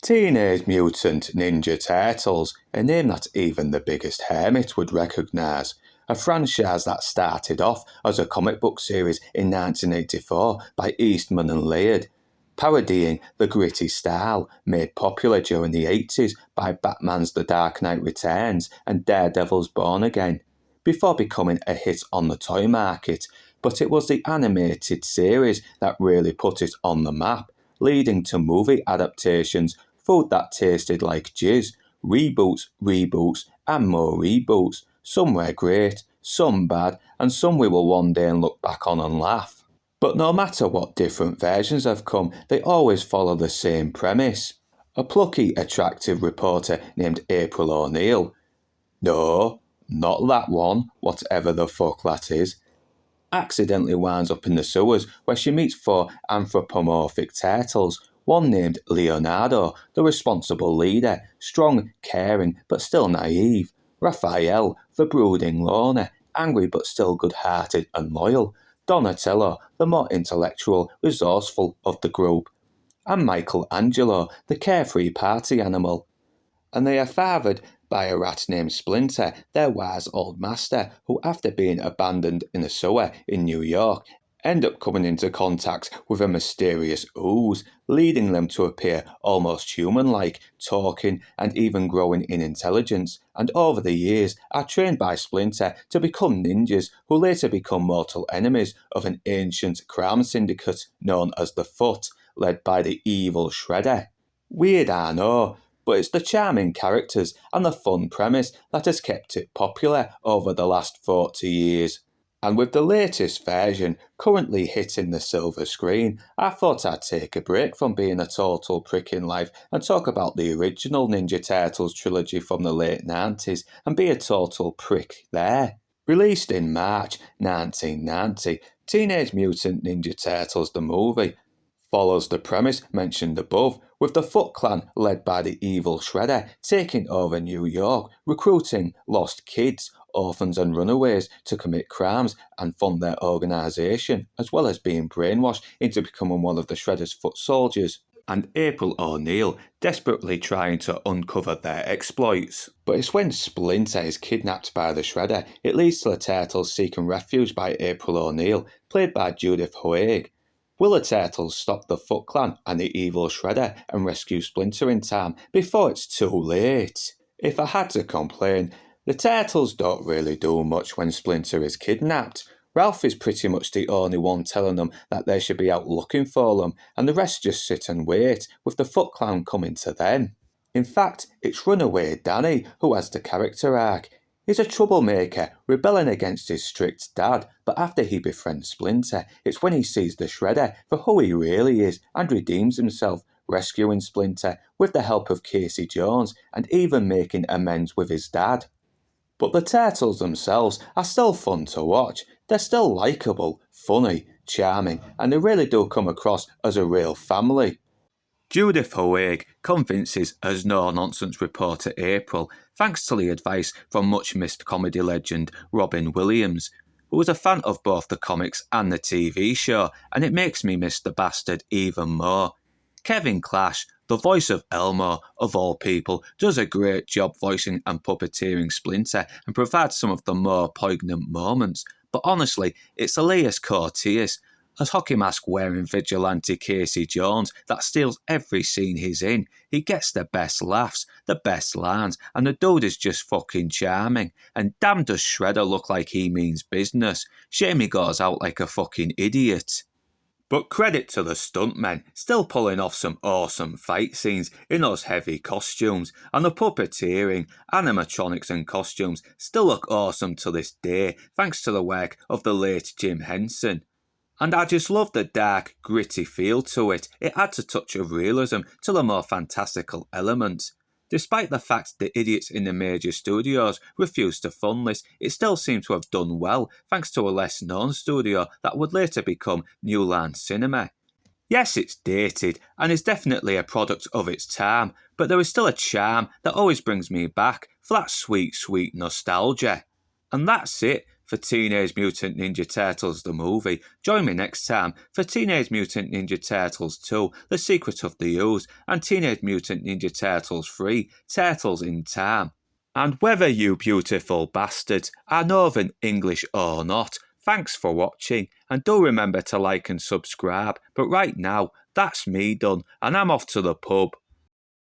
Teenage Mutant Ninja Turtles, a name that even the biggest hermit would recognise. A franchise that started off as a comic book series in 1984 by Eastman and Laird, parodying the gritty style made popular during the 80s by Batman's The Dark Knight Returns and Daredevil's Born Again, before becoming a hit on the toy market. But it was the animated series that really put it on the map, leading to movie adaptations, food that tasted like jizz, reboots, and more reboots. Some were great, some bad, and some we will one day look back on and laugh. But no matter what different versions have come, they always follow the same premise. A plucky, attractive reporter named April O'Neil. No, not that one, whatever the fuck that is. Accidentally winds up in the sewers where she meets four anthropomorphic turtles, one named Leonardo, the responsible leader, strong, caring, but still naive. Raphael, the brooding loner, angry but still good-hearted and loyal. Donatello, the more intellectual, resourceful of the group. And Michelangelo, the carefree party animal. And they are fathered by a rat named Splinter, their wise old master, who after being abandoned in a sewer in New York, end up coming into contact with a mysterious ooze, leading them to appear almost human-like, talking and even growing in intelligence, and over the years are trained by Splinter to become ninjas who later become mortal enemies of an ancient crime syndicate known as the Foot, led by the evil Shredder. Weird, I know, but it's the charming characters and the fun premise that has kept it popular over the last 40 years. And with the latest version currently hitting the silver screen, I thought I'd take a break from being a total prick in life and talk about the original Ninja Turtles trilogy from the late 90s and be a total prick there. Released in March 1990, Teenage Mutant Ninja Turtles the movie follows the premise mentioned above, with the Foot Clan led by the evil Shredder taking over New York, recruiting lost kids, orphans and runaways to commit crimes and fund their organisation, as well as being brainwashed into becoming one of the Shredder's foot soldiers, and April O'Neil desperately trying to uncover their exploits. But it's when Splinter is kidnapped by the Shredder, it leads to the Turtles seeking refuge by April O'Neil, played by Judith Hoag. Will the Turtles stop the Foot Clan and the evil Shredder and rescue Splinter in time before it's too late? If I had to complain, the Turtles don't really do much when Splinter is kidnapped. Ralph is pretty much the only one telling them that they should be out looking for them, and the rest just sit and wait, with the Foot Clan coming to them. In fact, it's runaway Danny who has the character arc. He's a troublemaker, rebelling against his strict dad, but after he befriends Splinter, it's when he sees the Shredder for who he really is and redeems himself, rescuing Splinter with the help of Casey Jones and even making amends with his dad. But the Turtles themselves are still fun to watch. They're still likeable, funny, charming, and they really do come across as a real family. Judith Hoag convinces as no-nonsense reporter April, thanks to the advice from much-missed comedy legend Robin Williams, who was a fan of both the comics and the TV show, and it makes me miss the bastard even more. Kevin Clash, the voice of Elmo, of all people, does a great job voicing and puppeteering Splinter and provides some of the more poignant moments, but honestly, it's Elias Cortez, as hockey mask wearing vigilante Casey Jones, that steals every scene he's in. He gets the best laughs, the best lines, and the dude is just fucking charming. And damn does Shredder look like he means business. Shame he goes out like a fucking idiot. But credit to the stuntmen, still pulling off some awesome fight scenes in those heavy costumes, and the puppeteering, animatronics and costumes still look awesome to this day, thanks to the work of the late Jim Henson. And I just love the dark, gritty feel to it. It adds a touch of realism to the more fantastical elements. Despite the fact the idiots in the major studios refused to fund this, it still seemed to have done well thanks to a less-known studio that would later become New Line Cinema. Yes, it's dated and is definitely a product of its time, but there is still a charm that always brings me back for that sweet, sweet nostalgia. And that's it for Teenage Mutant Ninja Turtles the movie. Join me next time for Teenage Mutant Ninja Turtles 2, The Secret of the Ooze, and Teenage Mutant Ninja Turtles 3, Turtles in Time. And whether you beautiful bastards are Northern English or not, thanks for watching, and do remember to like and subscribe. But right now, that's me done, and I'm off to the pub.